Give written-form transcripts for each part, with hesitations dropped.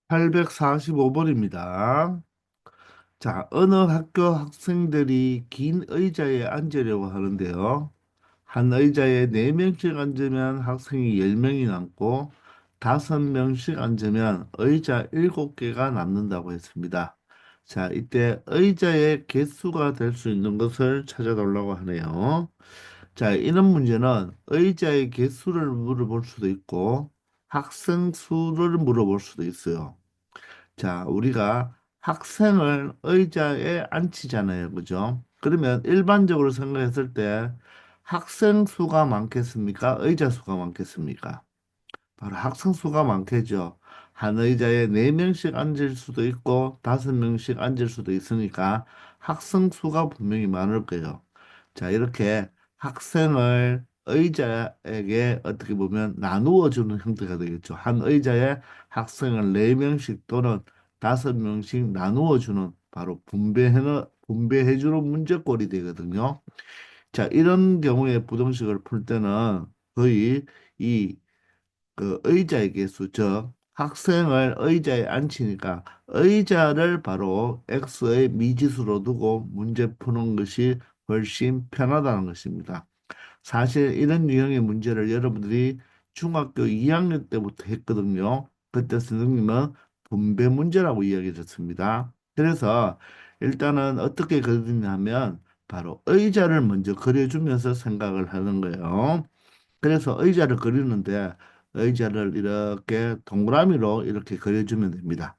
845번입니다. 자, 어느 학교 학생들이 긴 의자에 앉으려고 하는데요. 한 의자에 4명씩 앉으면 학생이 10명이 남고 5명씩 앉으면 의자 7개가 남는다고 했습니다. 자, 이때 의자의 개수가 될 수 있는 것을 찾아달라고 하네요. 자, 이런 문제는 의자의 개수를 물어볼 수도 있고 학생 수를 물어볼 수도 있어요. 자, 우리가 학생을 의자에 앉히잖아요. 그죠? 그러면 일반적으로 생각했을 때 학생 수가 많겠습니까? 의자 수가 많겠습니까? 바로 학생 수가 많겠죠. 한 의자에 4명씩 앉을 수도 있고 5명씩 앉을 수도 있으니까 학생 수가 분명히 많을 거예요. 자, 이렇게 학생을 의자에게 어떻게 보면 나누어 주는 형태가 되겠죠. 한 의자에 학생을 4명씩 또는 5명씩 나누어 주는 바로 분배해 주는 문제꼴이 되거든요. 자, 이런 경우에 부등식을 풀 때는 거의 이 의자의 개수, 즉 학생을 의자에 앉히니까 의자를 바로 x의 미지수로 두고 문제 푸는 것이 훨씬 편하다는 것입니다. 사실 이런 유형의 문제를 여러분들이 중학교 2학년 때부터 했거든요. 그때 선생님은 분배 문제라고 이야기했습니다. 그래서 일단은 어떻게 그리냐면 바로 의자를 먼저 그려주면서 생각을 하는 거예요. 그래서 의자를 그리는데 의자를 이렇게 동그라미로 이렇게 그려주면 됩니다.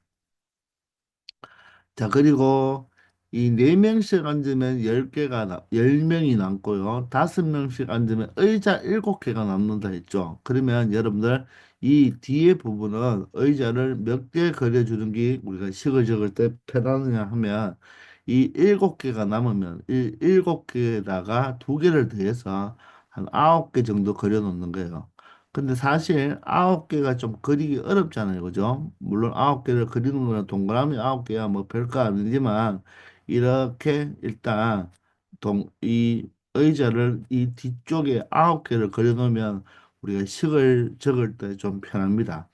자, 그리고 이 네명씩 앉으면 10명이 남고요. 5명씩 앉으면 의자 7개가 남는다 했죠. 그러면 여러분들 이 뒤에 부분은 의자를 몇 개 그려주는 게 우리가 식을 적을 때 편하느냐 하면 이 7개가 남으면 이 7개에다가 2개를 더해서 한 9개 정도 그려 놓는 거예요. 근데 사실 9개가 좀 그리기 어렵잖아요. 그죠? 물론 9개를 그리는 거는 동그라미 9개야 뭐 별거 아니지만 이렇게 일단 이 의자를 이 뒤쪽에 9개를 그려 놓으면 우리가 식을 적을 때 좀 편합니다.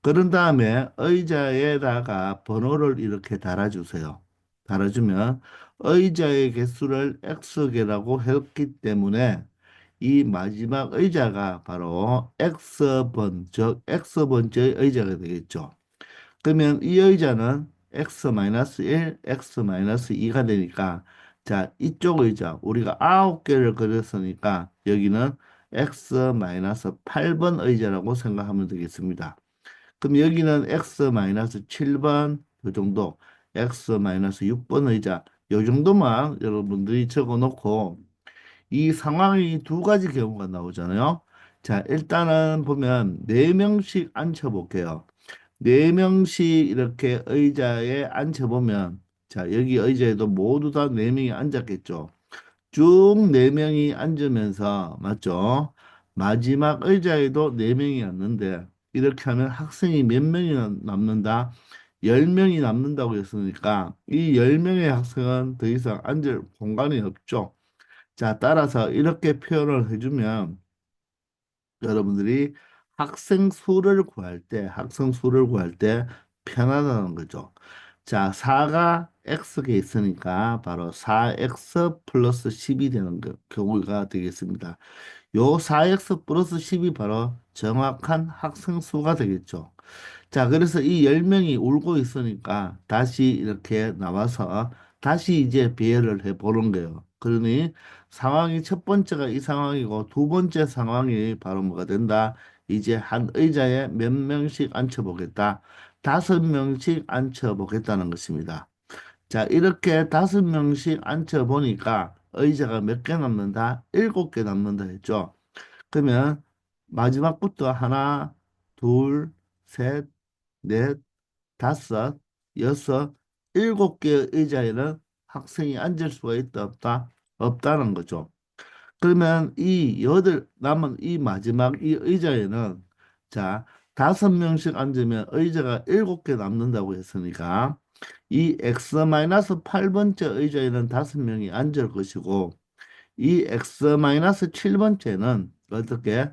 그런 다음에 의자에다가 번호를 이렇게 달아주세요. 달아주면 의자의 개수를 X개라고 했기 때문에 이 마지막 의자가 바로 X번, 즉 X번째의 의자가 되겠죠. 그러면 이 의자는 X-1, X-2가 되니까 자, 이쪽 의자 우리가 9개를 그렸으니까 여기는 X-8번 의자라고 생각하면 되겠습니다. 그럼 여기는 X-7번 요 정도, X-6번 의자 요 정도만 여러분들이 적어 놓고 이 상황이 두 가지 경우가 나오잖아요. 자, 일단은 보면 네명씩 앉혀 볼게요. 네명씩 이렇게 의자에 앉혀 보면 자, 여기 의자에도 모두 다 네명이 앉았겠죠. 쭉 네명이 앉으면서 맞죠? 마지막 의자에도 네명이 앉는데 이렇게 하면 학생이 몇 명이 남는다? 10명이 남는다고 했으니까 이 10명의 학생은 더 이상 앉을 공간이 없죠. 자, 따라서 이렇게 표현을 해주면 여러분들이 학생 수를 구할 때 편하다는 거죠. 자, 4가 x가 있으니까 바로 4x 플러스 10이 되는 경우가 되겠습니다. 요 4x 플러스 10이 바로 정확한 학생 수가 되겠죠. 자, 그래서 이 10명이 울고 있으니까 다시 이렇게 나와서 다시 이제 비교를 해 보는 거예요. 그러니 상황이 첫 번째가 이 상황이고 두 번째 상황이 바로 뭐가 된다? 이제 한 의자에 몇 명씩 앉혀보겠다. 5명씩 앉혀보겠다는 것입니다. 자, 이렇게 5명씩 앉혀보니까 의자가 몇 개 남는다? 7개 남는다 했죠. 그러면 마지막부터 하나, 둘, 셋, 넷, 다섯, 여섯, 7개의 의자에는 학생이 앉을 수가 있다, 없다? 없다는 거죠. 그러면 이 남은 이 마지막 이 의자에는 자, 5명씩 앉으면 의자가 7개 남는다고 했으니까 이 x-8번째 의자에는 5명이 앉을 것이고 이 x-7번째는 어떻게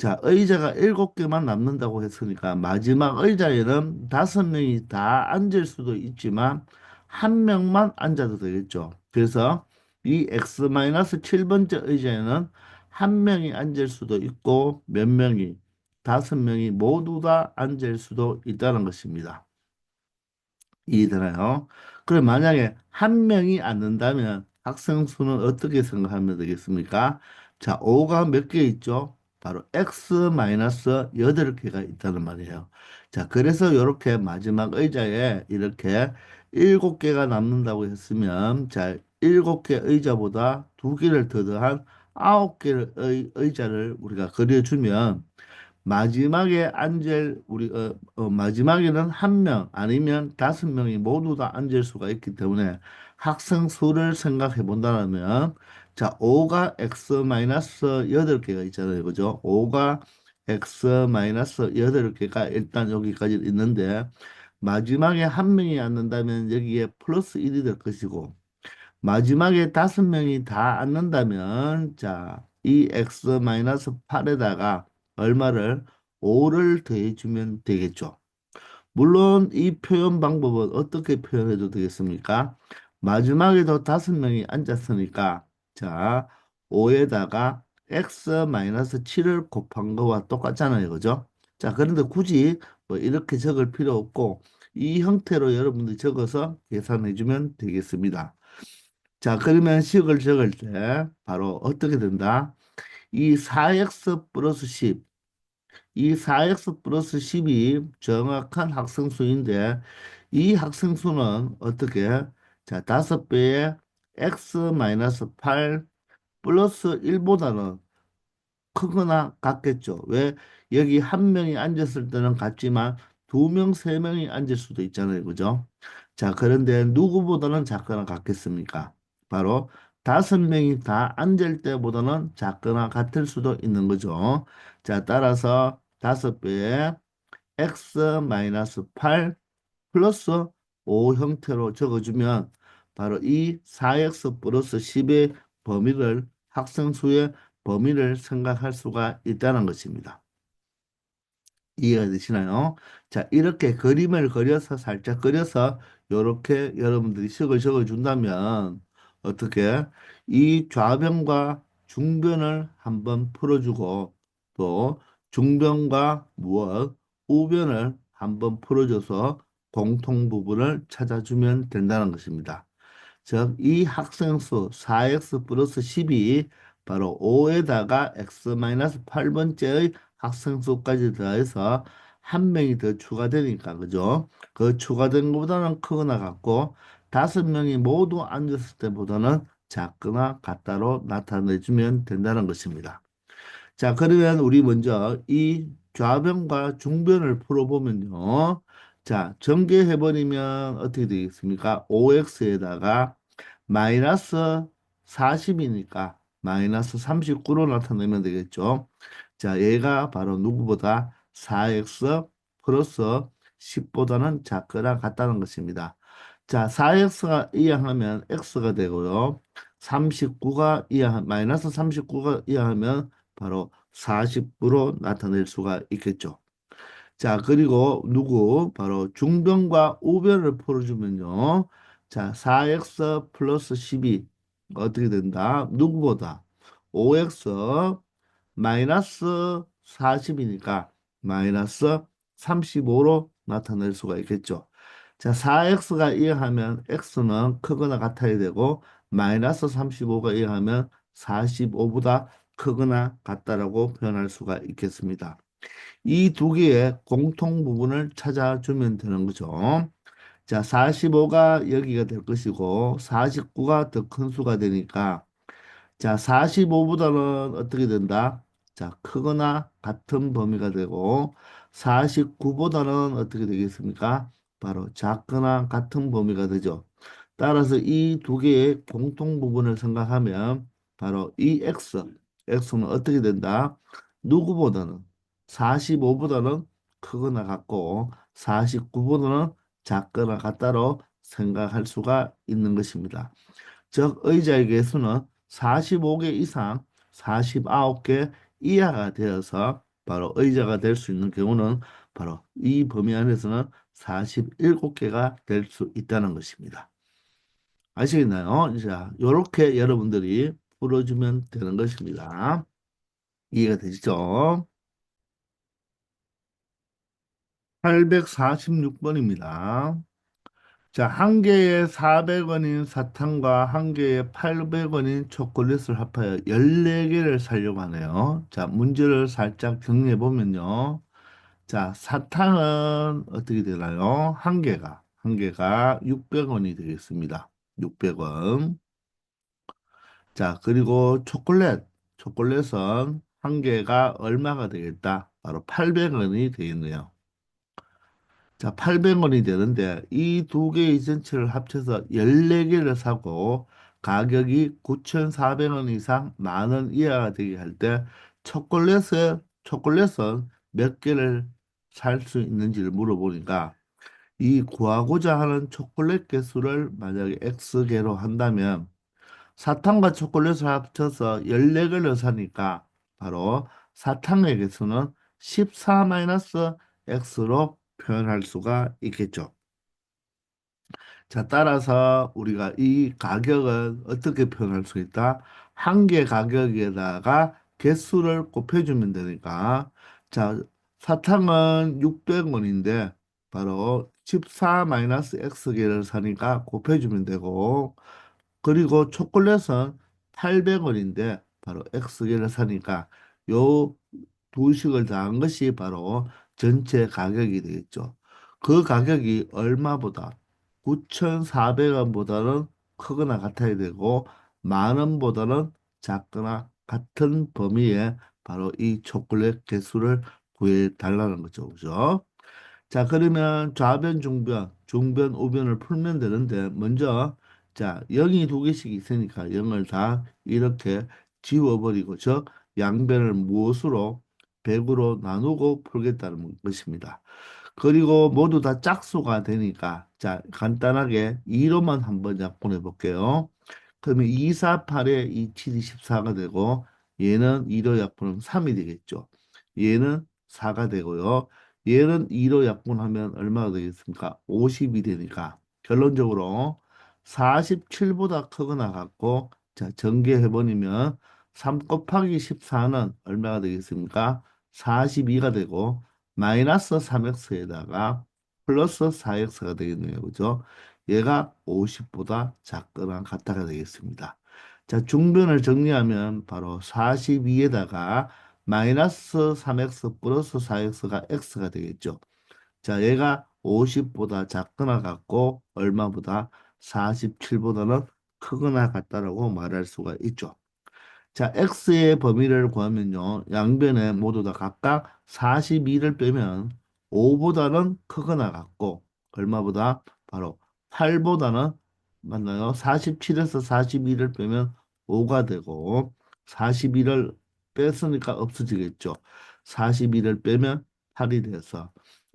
자, 의자가 7개만 남는다고 했으니까 마지막 의자에는 5명이 다 앉을 수도 있지만 한 명만 앉아도 되겠죠. 그래서 이 x-7번째 의자에는 한 명이 앉을 수도 있고 몇 명이 5명이 모두 다 앉을 수도 있다는 것입니다. 이해되나요? 그럼 만약에 한 명이 앉는다면 학생 수는 어떻게 생각하면 되겠습니까? 자, 5가 몇 개 있죠? 바로 x-8개가 있다는 말이에요. 자, 그래서 이렇게 마지막 의자에 이렇게 7개가 남는다고 했으면, 자, 7개 의자보다 2개를 더 더한 9개의 의자를 우리가 그려주면 마지막에 앉을 마지막에는 한 명 아니면 5명이 모두 다 앉을 수가 있기 때문에 학생 수를 생각해 본다면 자 5가 x 마이너스 8개가 있잖아요, 그죠? 5가 x 마이너스 8개가 일단 여기까지 있는데 마지막에 한 명이 앉는다면 여기에 플러스 1이 될 것이고 마지막에 5명이 다 앉는다면, 자, 이 x-8에다가 얼마를 5를 더해주면 되겠죠. 물론 이 표현 방법은 어떻게 표현해도 되겠습니까? 마지막에도 5명이 앉았으니까, 자, 5에다가 x-7을 곱한 거와 똑같잖아요. 그죠? 자, 그런데 굳이 뭐 이렇게 적을 필요 없고, 이 형태로 여러분들이 적어서 계산해주면 되겠습니다. 자, 그러면 식을 적을 때 바로 어떻게 된다? 이 4x 플러스 10, 이 4x 플러스 10이 정확한 학생수인데 이 학생수는 어떻게? 자, 5배의 x 마이너스 8 플러스 1보다는 크거나 같겠죠. 왜? 여기 한 명이 앉았을 때는 같지만 2명, 3명이 앉을 수도 있잖아요. 그죠? 자, 그런데 누구보다는 작거나 같겠습니까? 바로 5명이 다 앉을 때보다는 작거나 같을 수도 있는 거죠. 자, 따라서 5배의 x-8 플러스 5 형태로 적어주면 바로 이 4x 플러스 10의 범위를 학생 수의 범위를 생각할 수가 있다는 것입니다. 이해가 되시나요? 자, 이렇게 그림을 그려서 살짝 그려서 이렇게 여러분들이 식을 적어준다면 어떻게 이 좌변과 중변을 한번 풀어주고 또 중변과 무엇 우변을 한번 풀어줘서 공통 부분을 찾아주면 된다는 것입니다. 즉, 이 학생수 4x 플러스 10이 바로 5에다가 x-8번째의 학생수까지 더해서 한 명이 더 추가되니까, 그죠? 그 추가된 것보다는 크거나 같고, 5명이 모두 앉았을 때보다는 작거나 같다로 나타내주면 된다는 것입니다. 자, 그러면 우리 먼저 이 좌변과 중변을 풀어보면요. 자, 전개해버리면 어떻게 되겠습니까? 5x에다가 마이너스 40이니까 마이너스 39로 나타내면 되겠죠. 자, 얘가 바로 누구보다 4x 플러스 10보다는 작거나 같다는 것입니다. 자, 4x가 이항하면 x가 되고요. 39가 이항, 마이너스 39가 이항하면 바로 40으로 나타낼 수가 있겠죠. 자, 그리고 누구? 바로 중변과 우변을 풀어주면요. 자, 4x 플러스 12 어떻게 된다? 누구보다 5x 마이너스 40이니까 마이너스 35로 나타낼 수가 있겠죠. 자, 4x가 이항하면 x는 크거나 같아야 되고 마이너스 35가 이항하면 45보다 크거나 같다라고 표현할 수가 있겠습니다. 이 두 개의 공통 부분을 찾아주면 되는 거죠. 자, 45가 여기가 될 것이고 49가 더 큰 수가 되니까 자, 45보다는 어떻게 된다? 자, 크거나 같은 범위가 되고 49보다는 어떻게 되겠습니까? 바로 작거나 같은 범위가 되죠. 따라서 이 두 개의 공통 부분을 생각하면 바로 이 x는 어떻게 된다? 누구보다는 45보다는 크거나 같고 49보다는 작거나 같다로 생각할 수가 있는 것입니다. 즉 의자의 개수는 45개 이상 49개 이하가 되어서 바로 의자가 될 수 있는 경우는 바로 이 범위 안에서는 47개가 될 수 있다는 것입니다. 아시겠나요? 자, 요렇게 여러분들이 풀어주면 되는 것입니다. 이해가 되시죠? 846번입니다. 자, 한 개에 400원인 사탕과 한 개에 800원인 초콜릿을 합하여 14개를 사려고 하네요. 자, 문제를 살짝 정리해 보면요. 자, 사탕은 어떻게 되나요? 한 개가 600원이 되겠습니다. 600원. 자, 그리고 초콜릿은 한 개가 얼마가 되겠다? 바로 800원이 되겠네요. 자, 800원이 되는데 이 두 개의 전체를 합쳐서 14개를 사고 가격이 9,400원 이상 만 원 이하가 되게 할 때 초콜릿은 몇 개를 살 수 있는지를 물어보니까 이 구하고자 하는 초콜릿 개수를 만약에 X개로 한다면 사탕과 초콜릿을 합쳐서 14개를 사니까 바로 사탕의 개수는 14-X로 표현할 수가 있겠죠. 자, 따라서 우리가 이 가격은 어떻게 표현할 수 있다? 한 개 가격에다가 개수를 곱해주면 되니까. 자, 사탕은 600원인데 바로 14-X개를 사니까 곱해주면 되고, 그리고 초콜릿은 800원인데 바로 X개를 사니까 요 두 식을 더한 것이 바로 전체 가격이 되겠죠. 그 가격이 얼마보다 9,400원보다는 크거나 같아야 되고 만 원보다는 작거나 같은 범위에 바로 이 초콜릿 개수를 구해 달라는 거죠. 그죠? 자, 그러면 좌변, 중변, 우변을 풀면 되는데, 먼저, 자, 0이 두 개씩 있으니까 0을 다 이렇게 지워버리고, 즉, 양변을 무엇으로? 100으로 나누고 풀겠다는 것입니다. 그리고 모두 다 짝수가 되니까, 자, 간단하게 2로만 한번 약분해 볼게요. 그러면 2, 4, 8에 2, 7, 24가 되고, 얘는 2로 약분하면 3이 되겠죠. 얘는 4가 되고요. 얘는 2로 약분하면 얼마가 되겠습니까? 50이 되니까 결론적으로 47보다 크거나 같고 자 전개해버리면 3 곱하기 14는 얼마가 되겠습니까? 42가 되고 마이너스 3x에다가 플러스 4x가 되겠네요. 그죠? 얘가 50보다 작거나 같다가 되겠습니다. 자, 중변을 정리하면 바로 42에다가 마이너스 3x 플러스 4x가 x가 되겠죠. 자, 얘가 50보다 작거나 같고 얼마보다 47보다는 크거나 같다라고 말할 수가 있죠. 자, x의 범위를 구하면요. 양변에 모두 다 각각 42를 빼면 5보다는 크거나 같고 얼마보다 바로 8보다는 맞나요? 47에서 42를 빼면 5가 되고 42를 뺐으니까 없어지겠죠. 42를 빼면 8이 돼서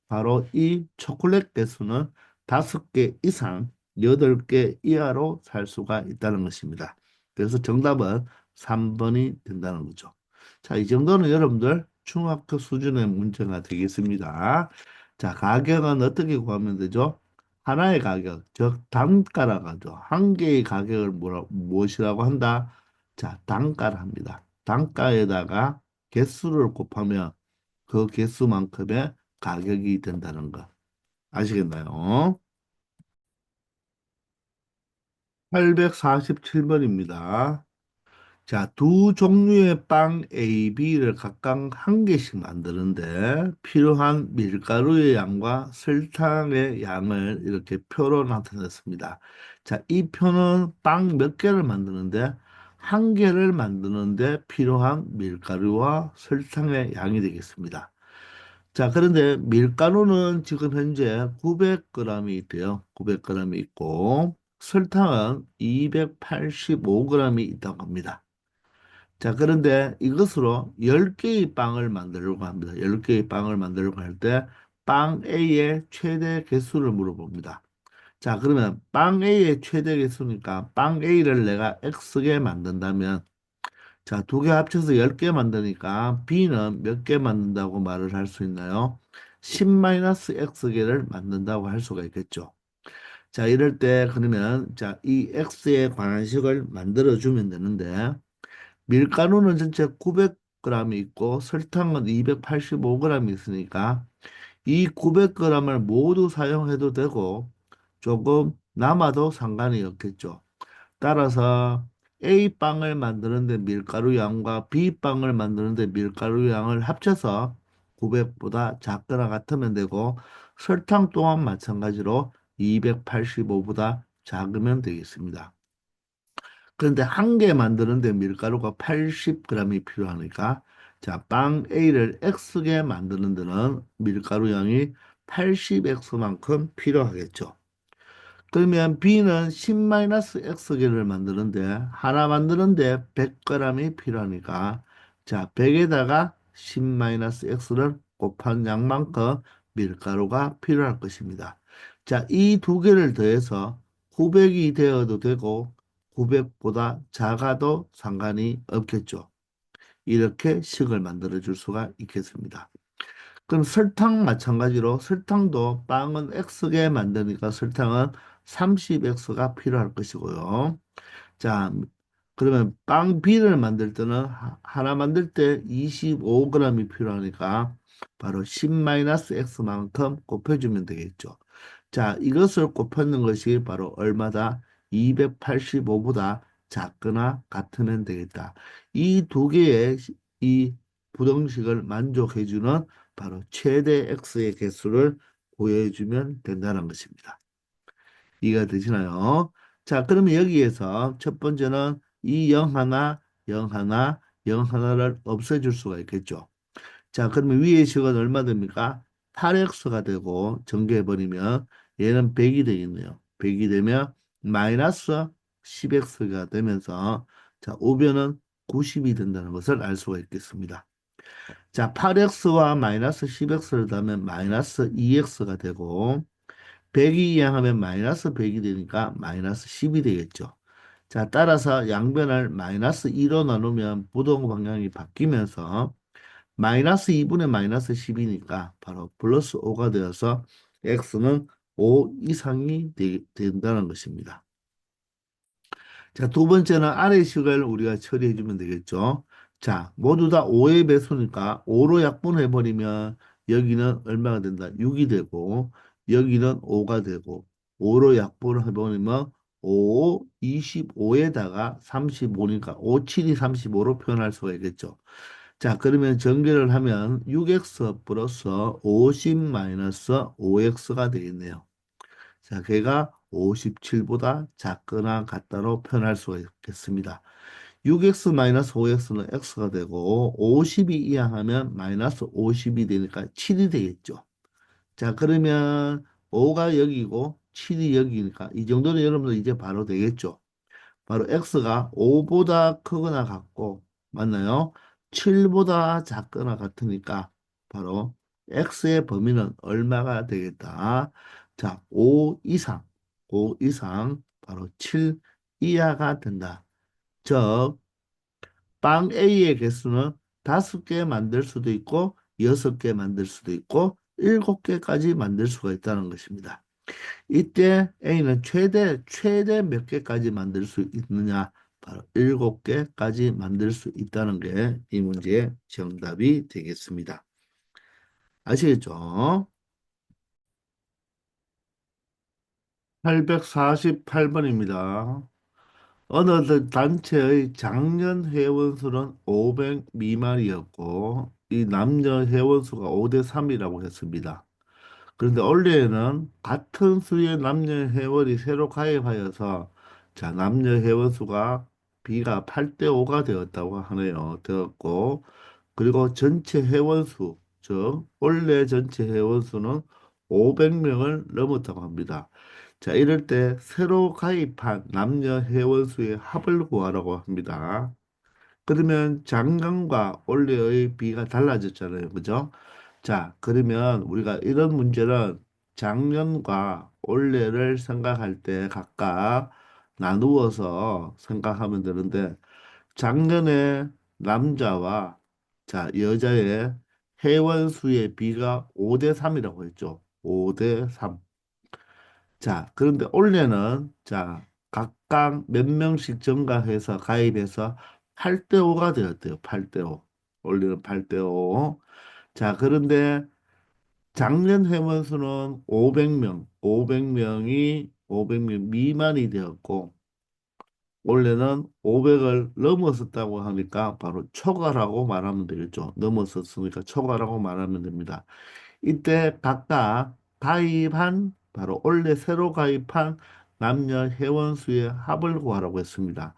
바로 이 초콜릿 개수는 5개 이상 8개 이하로 살 수가 있다는 것입니다. 그래서 정답은 3번이 된다는 거죠. 자, 이 정도는 여러분들 중학교 수준의 문제가 되겠습니다. 자, 가격은 어떻게 구하면 되죠? 하나의 가격, 즉 단가라고 하죠. 한 개의 가격을 무엇이라고 한다? 자, 단가를 합니다. 단가에다가 개수를 곱하면 그 개수만큼의 가격이 된다는 거. 아시겠나요? 847번입니다. 자, 두 종류의 빵 A, B를 각각 한 개씩 만드는데 필요한 밀가루의 양과 설탕의 양을 이렇게 표로 나타냈습니다. 자, 이 표는 빵 몇 개를 만드는데 한 개를 만드는데 필요한 밀가루와 설탕의 양이 되겠습니다. 자, 그런데 밀가루는 지금 현재 900g이 있대요. 900g이 있고 설탕은 285g이 있다고 합니다. 자, 그런데 이것으로 10개의 빵을 만들려고 합니다. 10개의 빵을 만들려고 할 때 빵 A의 최대 개수를 물어봅니다. 자, 그러면 빵 A의 최대 개수니까 빵 A를 내가 X개 만든다면 자, 두 개 합쳐서 10개 만드니까 B는 몇 개 만든다고 말을 할 수 있나요? 10-X개를 만든다고 할 수가 있겠죠. 자, 이럴 때 그러면 자, 이 X에 관한 식을 만들어 주면 되는데 밀가루는 전체 900g이 있고 설탕은 285g이 있으니까 이 900g을 모두 사용해도 되고 조금 남아도 상관이 없겠죠. 따라서 A빵을 만드는데 밀가루 양과 B빵을 만드는데 밀가루 양을 합쳐서 900보다 작거나 같으면 되고 설탕 또한 마찬가지로 285보다 작으면 되겠습니다. 그런데 한 개 만드는데 밀가루가 80g이 필요하니까 자, 빵 A를 X개 만드는 데는 밀가루 양이 80X만큼 필요하겠죠. 그러면 B는 10-X개를 만드는데 하나 만드는데 100g이 필요하니까 자, 100에다가 10-X를 곱한 양만큼 밀가루가 필요할 것입니다. 자, 이 두 개를 더해서 900이 되어도 되고 900보다 작아도 상관이 없겠죠. 이렇게 식을 만들어 줄 수가 있겠습니다. 그럼 설탕 마찬가지로 설탕도 빵은 X개 만드니까 설탕은 30X가 필요할 것이고요. 자, 그러면 빵 B를 만들 때는 하나 만들 때 25g이 필요하니까 바로 10-X만큼 곱해주면 되겠죠. 자, 이것을 곱하는 것이 바로 얼마다? 285보다 작거나 같으면 되겠다. 이 두 개의 이 부등식을 만족해주는 바로 최대 x의 개수를 구해주면 된다는 것입니다. 이해가 되시나요? 자, 그러면 여기에서 첫 번째는 이 0 하나, 0 하나, 0 하나를 없애줄 수가 있겠죠. 자, 그러면 위의 식은 얼마 됩니까? 8x가 되고 전개해버리면 얘는 100이 되겠네요. 100이 되면 마이너스 10x가 되면서 자, 우변은 90이 된다는 것을 알 수가 있겠습니다. 자, 8x와 마이너스 10x를 더하면 마이너스 2x가 되고 100이 이항하면 마이너스 100이 되니까 마이너스 10이 되겠죠. 자, 따라서 양변을 마이너스 2로 나누면 부동 방향이 바뀌면서 마이너스 2분의 마이너스 10이니까 바로 플러스 5가 되어서 x는 5 이상이 된다는 것입니다. 자, 두 번째는 아래식을 우리가 처리해 주면 되겠죠. 자, 모두 다 5의 배수니까 5로 약분해 버리면 여기는 얼마가 된다? 6이 되고 여기는 5가 되고 5로 약분을 해 버리면 5, 25에다가 35니까 5, 7이 35로 표현할 수가 있겠죠. 자, 그러면 전개를 하면 6x 플러스 50 마이너스 5x가 되겠네요. 자, 걔가 57보다 작거나 같다로 표현할 수가 있겠습니다. 6x-5x는 x가 되고 50이 이항하면 마이너스 50이 되니까 7이 되겠죠. 자, 그러면 5가 여기고 7이 여기니까 이 정도는 여러분들 이제 바로 되겠죠. 바로 x가 5보다 크거나 같고 맞나요? 7보다 작거나 같으니까 바로 x의 범위는 얼마가 되겠다. 자, 5 이상, 5 이상 바로 7 이하가 된다. 즉, 빵 A의 개수는 5개 만들 수도 있고 6개 만들 수도 있고 7개까지 만들 수가 있다는 것입니다. 이때 A는 최대 몇 개까지 만들 수 있느냐? 바로 7개까지 만들 수 있다는 게 이 문제의 정답이 되겠습니다. 아시겠죠? 848번입니다. 어느 단체의 작년 회원 수는 500 미만이었고 이 남녀 회원 수가 5대 3이라고 했습니다. 그런데 올해에는 같은 수의 남녀 회원이 새로 가입하여서 자, 남녀 회원 수가 B가 8대 5가 되었다고 하네요. 되었고 그리고 전체 회원 수, 즉 올해 전체 회원 수는 500명을 넘었다고 합니다. 자, 이럴 때 새로 가입한 남녀 회원 수의 합을 구하라고 합니다. 그러면 작년과 올해의 비가 달라졌잖아요. 그죠? 자, 그러면 우리가 이런 문제는 작년과 올해를 생각할 때 각각 나누어서 생각하면 되는데 작년에 남자와 자, 여자의 회원 수의 비가 5대 3이라고 했죠. 5대 3. 자, 그런데 올해는 자, 각각 몇 명씩 증가해서 가입해서 8대 5가 되었대요. 8대 5. 올해는 8대 5. 자, 그런데 작년 회원 수는 500명, 500명 미만이 되었고 원래는 500을 넘었었다고 하니까 바로 초과라고 말하면 되겠죠. 넘었었으니까 초과라고 말하면 됩니다. 이때 각각 가입한 바로 원래 새로 가입한 남녀 회원 수의 합을 구하라고 했습니다.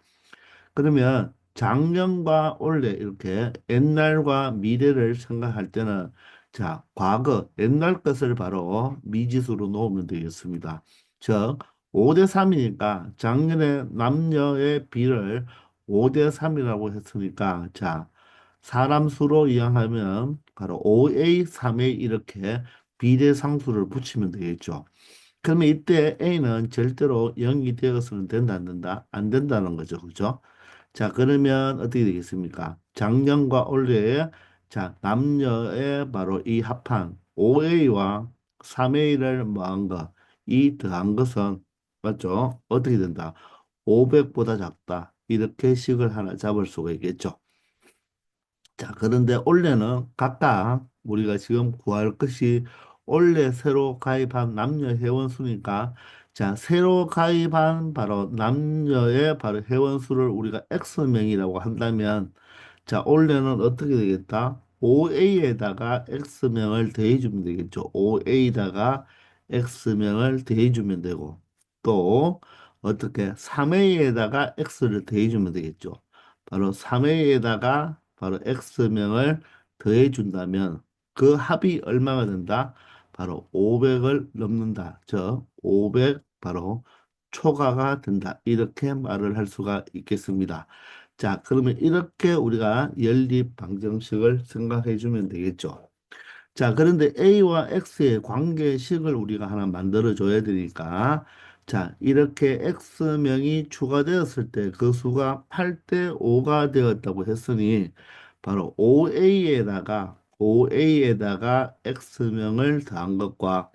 그러면 작년과 올해 이렇게 옛날과 미래를 생각할 때는 자, 과거 옛날 것을 바로 미지수로 놓으면 되겠습니다. 즉 5대 3이니까 작년에 남녀의 비를 5대 3이라고 했으니까 자, 사람 수로 이항하면 바로 5A, 3A 이렇게 비례상수를 붙이면 되겠죠. 그러면 이때 A는 절대로 0이 되어서는 된다, 안 된다? 안 된다는 거죠. 그죠? 자, 그러면 어떻게 되겠습니까? 작년과 올해의 자, 남녀의 바로 이 합한 5A와 3A를 뭐한 거, 이 더한 것은 맞죠? 어떻게 된다? 500보다 작다. 이렇게 식을 하나 잡을 수가 있겠죠. 자, 그런데 올해는 각각 우리가 지금 구할 것이 올해 새로 가입한 남녀 회원 수니까 자, 새로 가입한 바로 남녀의 바로 회원 수를 우리가 X명이라고 한다면 자, 올해는 어떻게 되겠다? 5A에다가 X명을 더해주면 되겠죠. 5A에다가 X명을 더해주면 되고 또 어떻게 3A에다가 X를 더해주면 되겠죠. 바로 3A에다가 바로 X명을 더해 준다면 그 합이 얼마가 된다? 바로 500을 넘는다. 즉, 500 바로 초과가 된다. 이렇게 말을 할 수가 있겠습니다. 자, 그러면 이렇게 우리가 연립 방정식을 생각해 주면 되겠죠. 자, 그런데 A와 X의 관계식을 우리가 하나 만들어 줘야 되니까, 자, 이렇게 X명이 추가되었을 때 그 수가 8대 5가 되었다고 했으니, 바로 5A에다가 X명을 더한 것과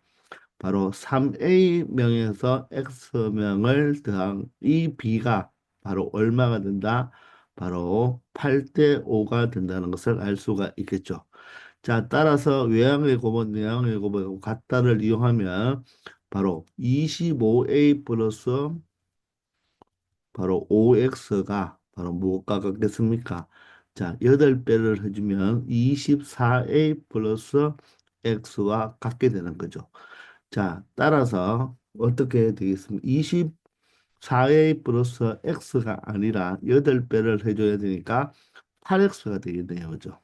바로 3A명에서 X명을 더한 이 B가 바로 얼마가 된다? 바로 8대 5가 된다는 것을 알 수가 있겠죠. 자, 따라서 외양의 곱은 내양의 곱하고 같다를 이용하면 바로 25A 플러스 바로 5X가 바로 무엇과 같겠습니까? 자, 8배를 해주면 24A 플러스 X와 같게 되는 거죠. 자, 따라서 어떻게 되겠습니까? 24A 플러스 X가 아니라 8배를 해줘야 되니까 8X가 되겠네요. 그죠?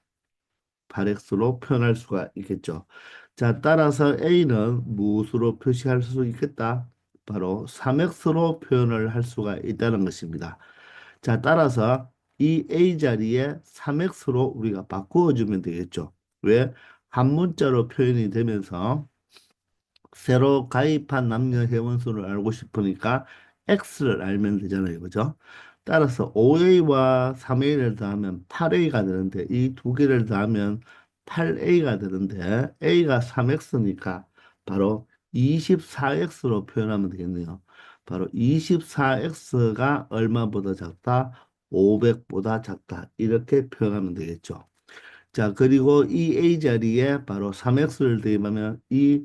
8x로 표현할 수가 있겠죠. 자, 따라서 a는 무엇으로 표시할 수 있겠다? 바로 3x로 표현을 할 수가 있다는 것입니다. 자, 따라서 이 a 자리에 3x로 우리가 바꾸어 주면 되겠죠. 왜? 한 문자로 표현이 되면서 새로 가입한 남녀 회원 수를 알고 싶으니까 X를 알면 되잖아요. 그죠? 따라서 5A와 3A를 더하면 8A가 되는데 이 두 개를 더하면 8A가 되는데 A가 3X니까 바로 24X로 표현하면 되겠네요. 바로 24X가 얼마보다 작다? 500보다 작다. 이렇게 표현하면 되겠죠. 자, 그리고 이 A 자리에 바로 3X를 대입하면 이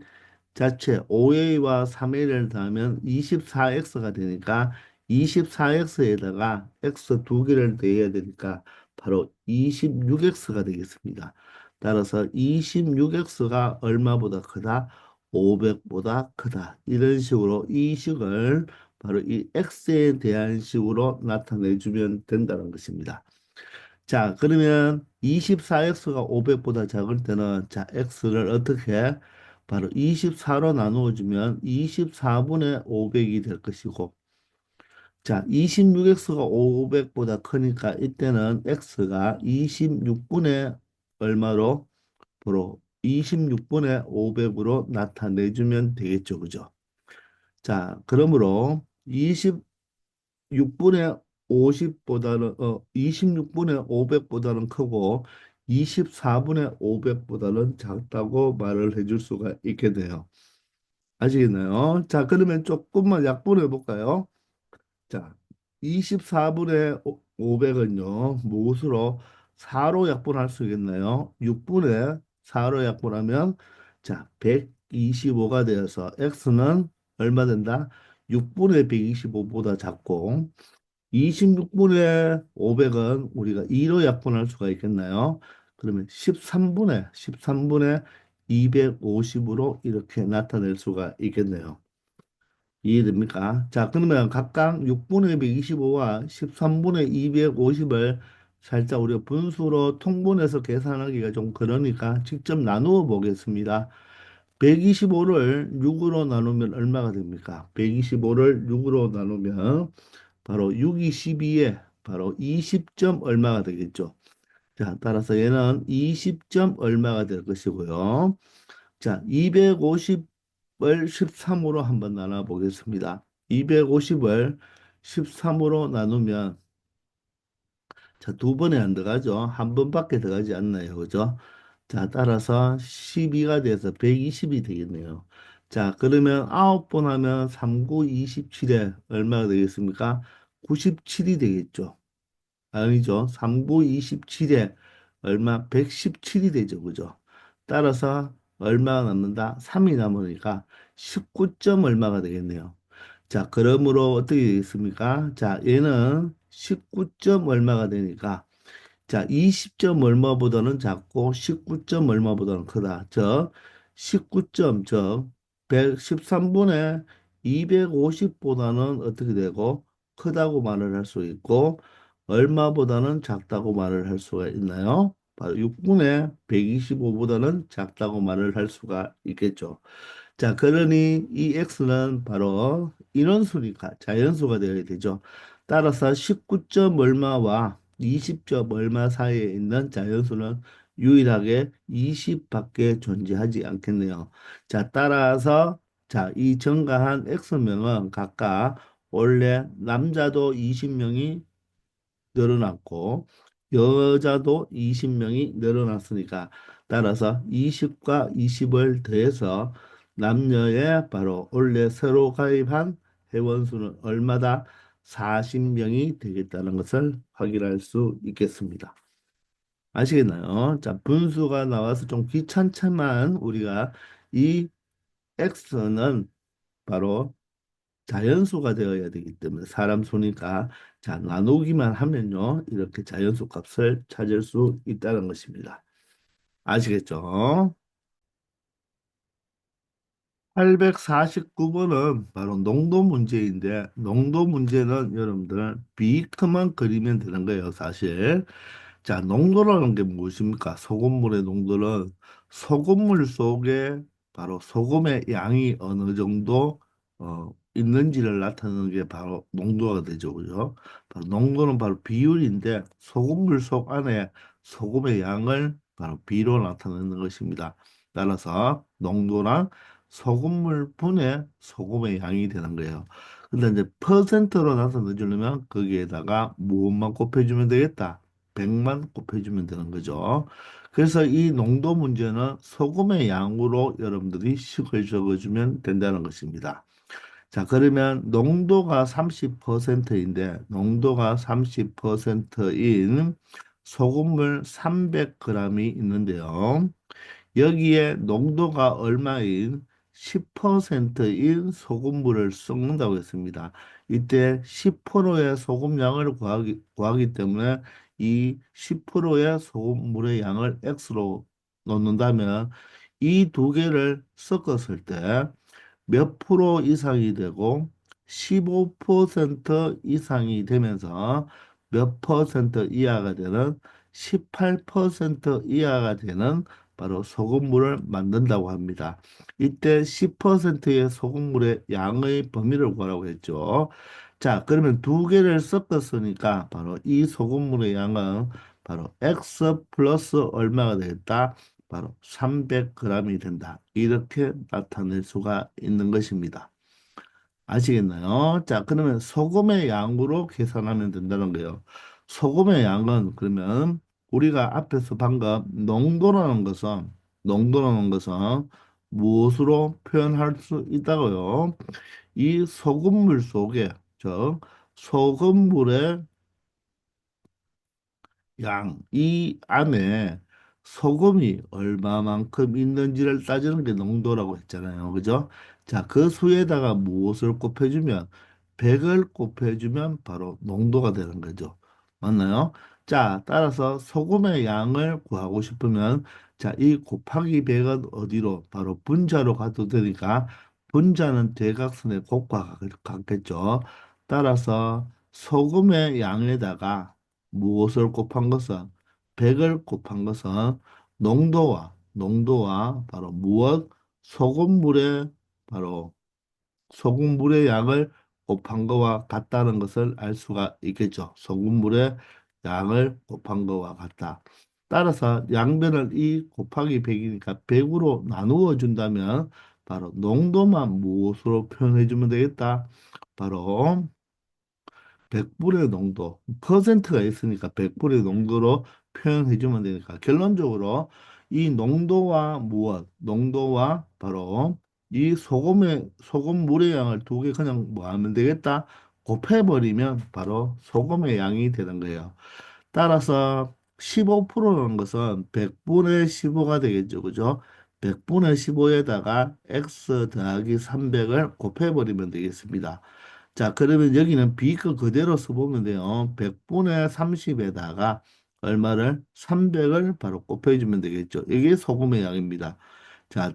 자체 5A와 3A를 더하면 24X가 되니까 24X에다가 X 두 개를 더해야 되니까 바로 26X가 되겠습니다. 따라서 26X가 얼마보다 크다? 500보다 크다. 이런 식으로 이 식을 바로 이 X에 대한 식으로 나타내주면 된다는 것입니다. 자, 그러면 24x가 500보다 작을 때는 자, x를 어떻게 바로 24로 나누어 주면 24분의 500이 될 것이고 자, 26x가 500보다 크니까 이때는 x가 26분의 얼마로 바로 26분의 500으로 나타내 주면 되겠죠. 그죠? 자, 그러므로 26분의 250보다는 26분의 500보다는 크고 24분의 500보다는 작다고 말을 해줄 수가 있게 돼요. 아시겠나요? 자, 그러면 조금만 약분해 볼까요? 자, 24분의 500은요, 무엇으로 4로 약분할 수 있겠나요? 6분의 4로 약분하면, 자, 125가 되어서 x는 얼마 된다? 6분의 125보다 작고, 26분의 500은 우리가 2로 약분할 수가 있겠나요? 그러면 13분의 250으로 이렇게 나타낼 수가 있겠네요. 이해됩니까? 자, 그러면 각각 6분의 125와 13분의 250을 살짝 우리가 분수로 통분해서 계산하기가 좀 그러니까 직접 나누어 보겠습니다. 125를 6으로 나누면 얼마가 됩니까? 125를 6으로 나누면 바로 6이 12에 바로 20점 얼마가 되겠죠? 자, 따라서 얘는 20점 얼마가 될 것이고요. 자, 250을 13으로 한번 나눠 보겠습니다. 250을 13으로 나누면 자, 두 번에 안 들어가죠. 한 번밖에 들어가지 않나요? 그죠? 자, 따라서 12가 돼서 120이 되겠네요. 자, 그러면 9번 하면 3, 9, 27에 얼마가 되겠습니까? 97이 되겠죠. 아니죠. 3구 27에 얼마? 117이 되죠. 그죠? 따라서 얼마가 남는다? 3이 남으니까 19점 얼마가 되겠네요. 자, 그러므로 어떻게 되겠습니까? 자, 얘는 19점 얼마가 되니까 자, 20점 얼마보다는 작고 19점 얼마보다는 크다. 즉, 19점, 즉, 113분의 250보다는 어떻게 되고 크다고 말을 할 수 있고 얼마보다는 작다고 말을 할 수가 있나요? 바로 6분의 125보다는 작다고 말을 할 수가 있겠죠. 자, 그러니 이 x는 바로 인원수니까 자연수가 되어야 되죠. 따라서 19점 얼마와 20점 얼마 사이에 있는 자연수는 유일하게 20밖에 존재하지 않겠네요. 자, 따라서 자, 이 증가한 x명은 각각 원래 남자도 20명이 늘어났고 여자도 20명이 늘어났으니까 따라서 20과 20을 더해서 남녀의 바로 원래 새로 가입한 회원 수는 얼마다? 40명이 되겠다는 것을 확인할 수 있겠습니다. 아시겠나요? 자, 분수가 나와서 좀 귀찮지만 우리가 이 x는 바로 자연수가 되어야 되기 때문에 사람 수니까 자 나누기만 하면요 이렇게 자연수 값을 찾을 수 있다는 것입니다. 아시겠죠? 849번은 바로 농도 문제인데 농도 문제는 여러분들 비크만 그리면 되는 거예요 사실. 자, 농도라는 게 무엇입니까? 소금물의 농도는 소금물 속에 바로 소금의 양이 어느 정도 있는지를 나타내는 게 바로 농도가 되죠. 그죠? 바로 농도는 바로 비율인데 소금물 속 안에 소금의 양을 바로 비로 나타내는 것입니다. 따라서 농도랑 소금물 분의 소금의 양이 되는 거예요. 근데 이제 퍼센트로 나타내 주려면 거기에다가 무엇만 곱해주면 되겠다. 100만 곱해주면 되는 거죠. 그래서 이 농도 문제는 소금의 양으로 여러분들이 식을 적어주면 된다는 것입니다. 자, 그러면 농도가 30%인데, 농도가 30%인 소금물 300g이 있는데요. 여기에 농도가 얼마인 10%인 소금물을 섞는다고 했습니다. 이때 10%의 소금량을 구하기 때문에 이 10%의 소금물의 양을 X로 놓는다면 이 두 개를 섞었을 때 몇 프로 이상이 되고 15% 이상이 되면서 몇 퍼센트 이하가 되는 18% 이하가 되는 바로 소금물을 만든다고 합니다. 이때 10%의 소금물의 양의 범위를 구하라고 했죠. 자, 그러면 두 개를 섞었으니까 바로 이 소금물의 양은 바로 X 플러스 얼마가 되겠다? 바로 300g이 된다. 이렇게 나타낼 수가 있는 것입니다. 아시겠나요? 자, 그러면 소금의 양으로 계산하면 된다는 거예요. 소금의 양은 그러면 우리가 앞에서 방금 농도라는 것은 무엇으로 표현할 수 있다고요? 이 소금물 속에, 즉 소금물에 이 안에 소금이 얼마만큼 있는지를 따지는 게 농도라고 했잖아요. 그죠? 자, 그 수에다가 무엇을 곱해주면, 100을 곱해주면 바로 농도가 되는 거죠. 맞나요? 자, 따라서 소금의 양을 구하고 싶으면, 자, 이 곱하기 100은 어디로? 바로 분자로 가도 되니까, 분자는 대각선의 곱과 같겠죠. 따라서 소금의 양에다가 무엇을 곱한 것은 100을 곱한 것은 농도와 바로 무엇 소금물의 바로 소금물의 양을 곱한 거와 같다는 것을 알 수가 있겠죠. 소금물의 양을 곱한 거와 같다. 따라서 양변을 이 곱하기 100이니까 100으로 나누어 준다면 바로 농도만 무엇으로 표현해 주면 되겠다. 바로 100불의 농도, 퍼센트가 있으니까 100불의 농도로 표현해 주면 되니까 결론적으로 이 농도와 농도와 바로 이 소금물의 양을 두 개 그냥 뭐 하면 되겠다. 곱해버리면 바로 소금의 양이 되는 거예요. 따라서 15%라는 것은 100분의 15가 되겠죠. 그죠? 100분의 15에다가 x 더하기 300을 곱해버리면 되겠습니다. 자, 그러면 여기는 비거 그대로 써보면 돼요. 100분의 30에다가 얼마를? 300을 바로 곱해주면 되겠죠. 이게 소금의 양입니다. 자,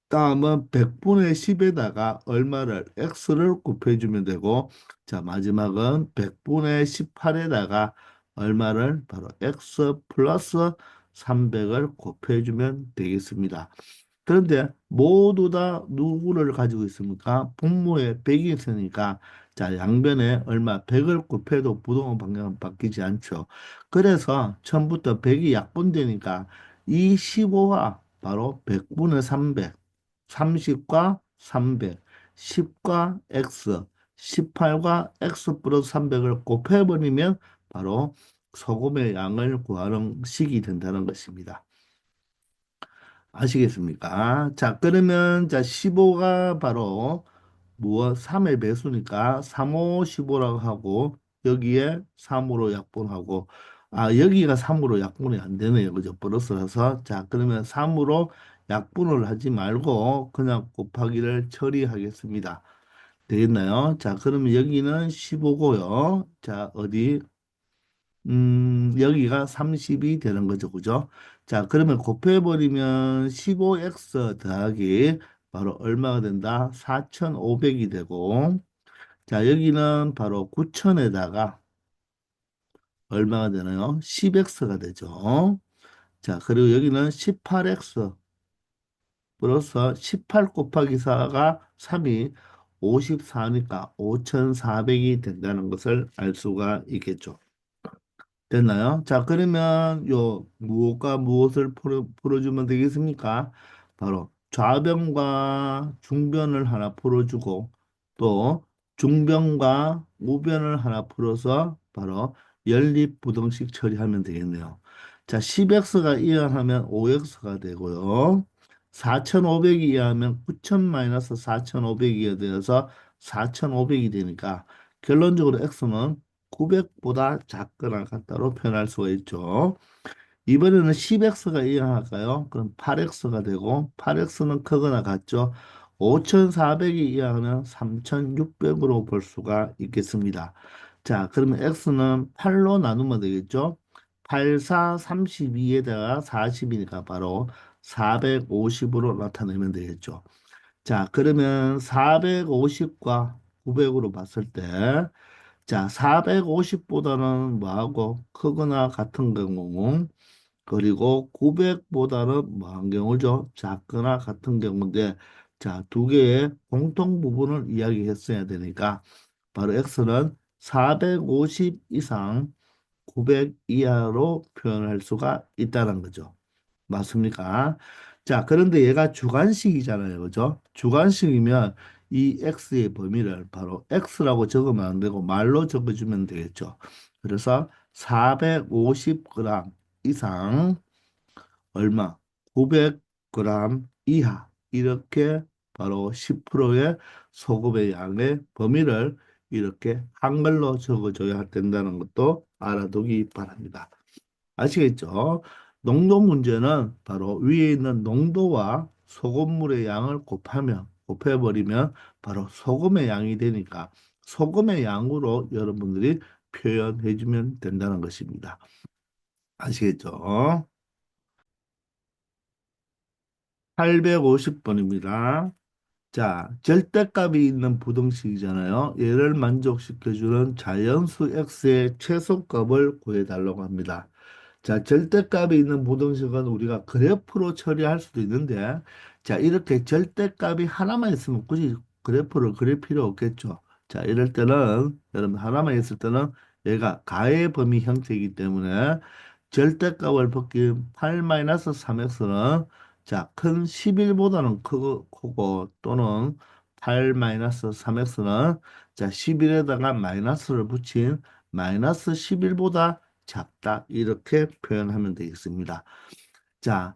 다음은 100분의 10에다가 얼마를? x를 곱해주면 되고, 자, 마지막은 100분의 18에다가 얼마를? 바로 x 플러스 300을 곱해주면 되겠습니다. 그런데 모두 다 누구를 가지고 있습니까? 분모에 100이 있으니까 자 양변에 얼마 100을 곱해도 부동의 방향은 바뀌지 않죠. 그래서 처음부터 100이 약분되니까 이 15와 바로 100분의 300, 30과 300, 10과 x, 18과 x 플러스 300을 곱해버리면 바로 소금의 양을 구하는 식이 된다는 것입니다. 아시겠습니까? 자, 그러면 자 15가 바로 무엇 3의 배수니까 3, 5, 15라고 하고 여기에 3으로 약분하고 여기가 3으로 약분이 안 되네요. 그죠? 플러스라서 자, 그러면 3으로 약분을 하지 말고 그냥 곱하기를 처리하겠습니다. 되겠나요? 자, 그러면 여기는 15고요. 자, 어디 여기가 30이 되는 거죠. 그죠? 자, 그러면 곱해버리면 15x 더하기 바로 얼마가 된다? 4,500이 되고, 자, 여기는 바로 9,000에다가 얼마가 되나요? 10x가 되죠. 자, 그리고 여기는 18x 플러스 18 곱하기 4가 3이 54니까 5,400이 된다는 것을 알 수가 있겠죠. 됐나요? 자, 그러면 요 무엇과 무엇을 풀어주면 되겠습니까? 바로 좌변과 중변을 하나 풀어주고 또 중변과 우변을 하나 풀어서 바로 연립부등식 처리하면 되겠네요. 자, 10x가 이항하면 5x가 되고요. 4,500이 이항하면 9,000 마이너스 4,500이 되어서 4,500이 되니까 결론적으로 x는 900보다 작거나 같다로 표현할 수가 있죠. 이번에는 10x가 이항할까요? 그럼 8x가 되고 8x는 크거나 같죠. 5400이 이항하면 3600으로 볼 수가 있겠습니다. 자, 그러면 x는 8로 나누면 되겠죠. 8, 4, 32에다가 40이니까 바로 450으로 나타내면 되겠죠. 자, 그러면 450과 900으로 봤을 때 자, 450보다는 뭐하고 크거나 같은 경우, 그리고 900보다는 뭐한 경우죠? 작거나 같은 경우인데, 자, 두 개의 공통 부분을 이야기했어야 되니까, 바로 x는 450 이상 900 이하로 표현할 수가 있다는 거죠. 맞습니까? 자, 그런데 얘가 주관식이잖아요. 그죠? 주관식이면 이 x의 범위를 바로 x라고 적으면 안 되고 말로 적어주면 되겠죠. 그래서 450g 이상 얼마? 900g 이하 이렇게 바로 10%의 소금의 양의 범위를 이렇게 한글로 적어줘야 된다는 것도 알아두기 바랍니다. 아시겠죠? 농도 문제는 바로 위에 있는 농도와 소금물의 양을 곱해버리면 바로 소금의 양이 되니까 소금의 양으로 여러분들이 표현해 주면 된다는 것입니다. 아시겠죠? 850번입니다. 자, 절대값이 있는 부등식이잖아요. 얘를 만족시켜주는 자연수 x의 최소값을 구해달라고 합니다. 자, 절대값이 있는 부등식은 우리가 그래프로 처리할 수도 있는데, 자, 이렇게 절대값이 하나만 있으면 굳이 그래프를 그릴 필요 없겠죠. 자, 이럴 때는, 여러분, 하나만 있을 때는 얘가 가의 범위 형태이기 때문에 절대값을 벗긴 8-3x는 자, 큰 11보다는 크고 또는 8-3x는 자, 11에다가 마이너스를 붙인 마이너스 11보다 작다 이렇게 표현하면 되겠습니다. 자,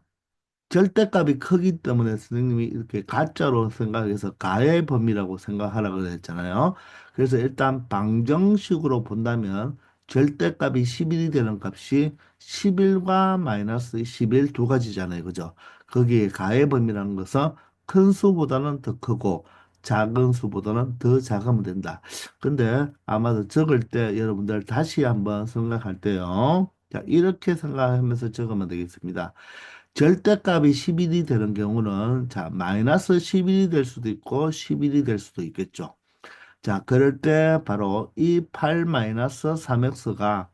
절대값이 크기 때문에 선생님이 이렇게 가짜로 생각해서 가의 범위라고 생각하라고 그랬잖아요. 그래서 일단 방정식으로 본다면 절대값이 11이 되는 값이 11과 마이너스 11 두 가지잖아요. 그죠? 거기에 가의 범위라는 것은 큰 수보다는 더 크고 작은 수보다는 더 작으면 된다. 근데 아마도 적을 때 여러분들 다시 한번 생각할 때요. 자, 이렇게 생각하면서 적으면 되겠습니다. 절대값이 11이 되는 경우는 자, 마이너스 11이 될 수도 있고 11이 될 수도 있겠죠. 자, 그럴 때 바로 이 8-3x가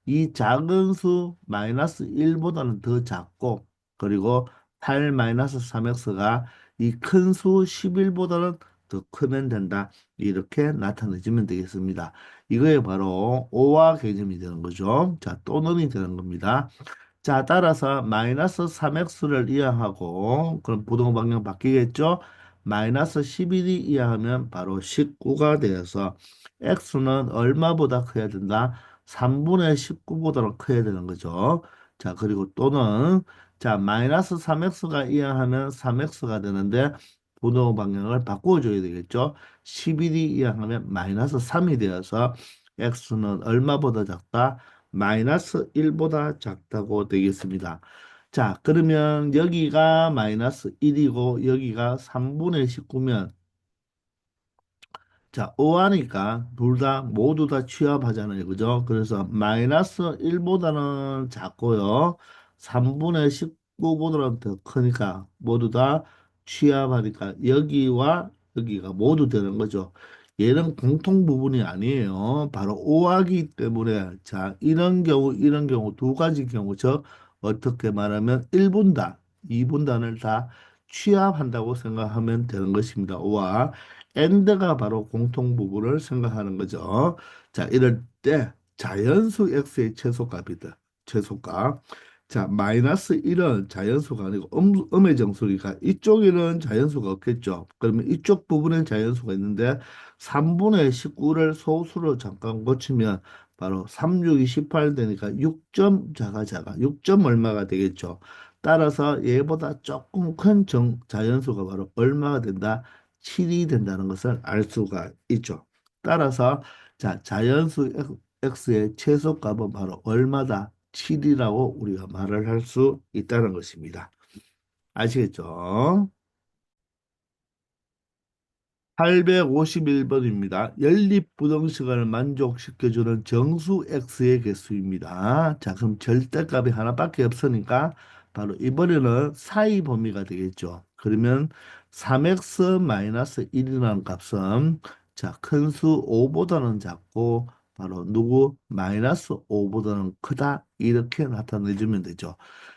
이 작은 수 마이너스 1보다는 더 작고 그리고 8-3x가 이 큰 수 11보다는 더 크면 된다. 이렇게 나타내주면 되겠습니다. 이거에 바로 오화 개념이 되는 거죠. 자, 또는이 되는 겁니다. 자, 따라서 마이너스 3x를 이하하고 그럼 부동 방향 바뀌겠죠? 마이너스 11이 이하하면 바로 19가 되어서 x는 얼마보다 커야 된다? 3분의 19보다 커야 되는 거죠. 자, 그리고 또는 자, 마이너스 3x가 이하하면 3x가 되는데 부동 방향을 바꿔줘야 되겠죠? 11이 이하하면 마이너스 3이 되어서 x는 얼마보다 작다? 마이너스 1보다 작다고 되겠습니다. 자, 그러면 여기가 마이너스 1이고 여기가 3분의 19면 자, 오하니까 둘 다 모두 다 취합하잖아요. 그죠? 그래서 마이너스 1보다는 작고요. 3분의 19보다는 더 크니까 모두 다 취합하니까 여기와 여기가 모두 되는 거죠. 얘는 공통 부분이 아니에요. 바로 오하기 때문에 자, 이런 경우 두 가지 경우 저 어떻게 말하면 1분단, 2분단을 다 취합한다고 생각하면 되는 것입니다. 오하. 엔드가 바로 공통 부분을 생각하는 거죠. 자, 이럴 때 자연수 x의 최소값이다. 최소값. 자, 마이너스 1은 자연수가 아니고 음의 정수니까 이쪽에는 자연수가 없겠죠. 그러면 이쪽 부분엔 자연수가 있는데 3분의 19를 소수로 잠깐 고치면 바로 3, 6이 18 되니까 6점 작아. 6점 얼마가 되겠죠. 따라서 얘보다 조금 큰 자연수가 바로 얼마가 된다? 7이 된다는 것을 알 수가 있죠. 따라서 자, 자연수 x의 최소값은 바로 얼마다? 7이라고 우리가 말을 할 수 있다는 것입니다. 아시겠죠? 851번입니다. 연립부등식을 만족시켜주는 정수 x의 개수입니다. 자, 그럼 절대값이 하나밖에 없으니까 바로 이번에는 사이 범위가 되겠죠. 그러면 3x-1이라는 값은 자, 큰 수 5보다는 작고 바로 누구? 마이너스 5보다는 크다. 이렇게 나타내주면 되죠.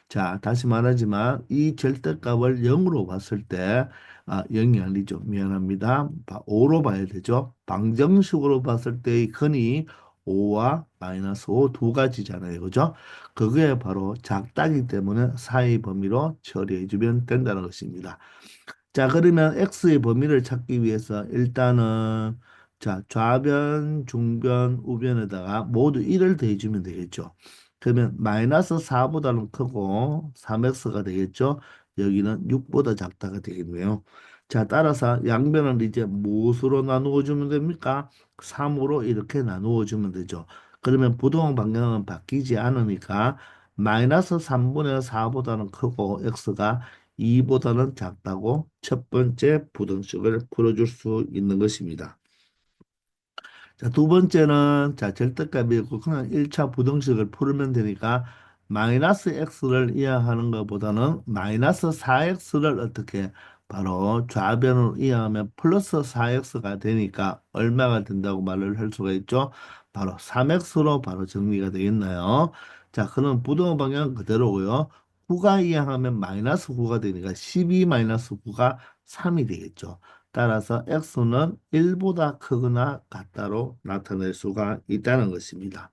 자, 다시 말하지만 이 절대값을 0으로 봤을 때 0이 아니죠. 미안합니다. 5로 봐야 되죠. 방정식으로 봤을 때 흔히 5와 마이너스 5 두 가지잖아요. 그죠? 그게 바로 작다기 때문에 사이 범위로 처리해 주면 된다는 것입니다. 자, 그러면 x의 범위를 찾기 위해서 일단은 자, 좌변, 중변, 우변에다가 모두 1을 더해주면 되겠죠. 그러면 마이너스 4보다는 크고 3x가 되겠죠. 여기는 6보다 작다가 되겠네요. 자, 따라서 양변을 이제 무엇으로 나누어 주면 됩니까? 3으로 이렇게 나누어 주면 되죠. 그러면 부동 방향은 바뀌지 않으니까 마이너스 3분의 4보다는 크고 x가 2보다는 작다고 첫 번째 부등식을 풀어줄 수 있는 것입니다. 자, 두 번째는 자, 절대값이고 그냥 1차 부등식을 풀면 되니까 마이너스 x를 이해하는 것보다는 마이너스 4x를 어떻게 바로 좌변으로 이해하면 플러스 4x가 되니까 얼마가 된다고 말을 할 수가 있죠. 바로 3x로 바로 정리가 되겠나요? 자, 그럼 부등호 방향은 그대로고요. 9가 이해하면 마이너스 9가 되니까 12 마이너스 9가 3이 되겠죠. 따라서 x는 1보다 크거나 같다로 나타낼 수가 있다는 것입니다.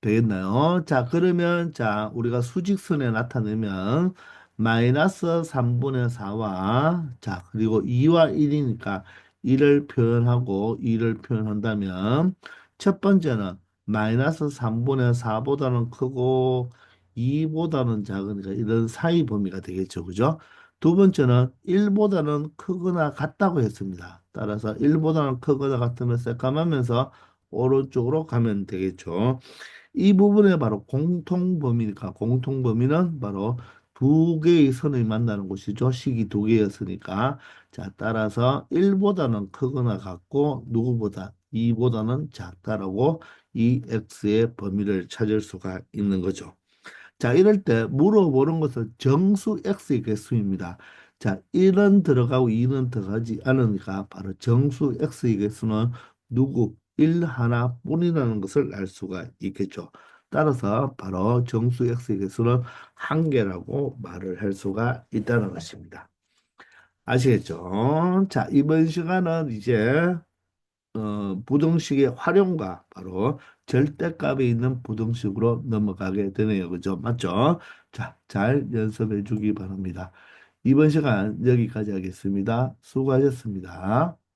되겠나요? 자, 그러면 자, 우리가 수직선에 나타내면 마이너스 3분의 4와 자, 그리고 2와 1이니까 1을 표현하고 2를 표현한다면 첫 번째는 마이너스 3분의 4보다는 크고 2보다는 작으니까 이런 사이 범위가 되겠죠. 그죠? 두 번째는 1보다는 크거나 같다고 했습니다. 따라서 1보다는 크거나 같으면 새까마면서 오른쪽으로 가면 되겠죠. 이 부분에 바로 공통범위니까 공통범위는 바로 두 개의 선을 만나는 곳이죠. 식이 두 개였으니까. 자, 따라서 1보다는 크거나 같고 누구보다 2보다는 작다라고 이 x의 범위를 찾을 수가 있는 거죠. 자, 이럴 때 물어보는 것은 정수 x의 개수입니다. 자, 1은 들어가고 2는 들어가지 않으니까 바로 정수 x의 개수는 누구? 1 하나뿐이라는 것을 알 수가 있겠죠. 따라서 바로 정수 x의 개수는 한 개라고 말을 할 수가 있다는 것입니다. 아시겠죠? 자, 이번 시간은 이제 부등식의 활용과 바로 절대값에 있는 부등식으로 넘어가게 되네요. 그죠? 맞죠? 자, 잘 연습해 주기 바랍니다. 이번 시간 여기까지 하겠습니다. 수고하셨습니다.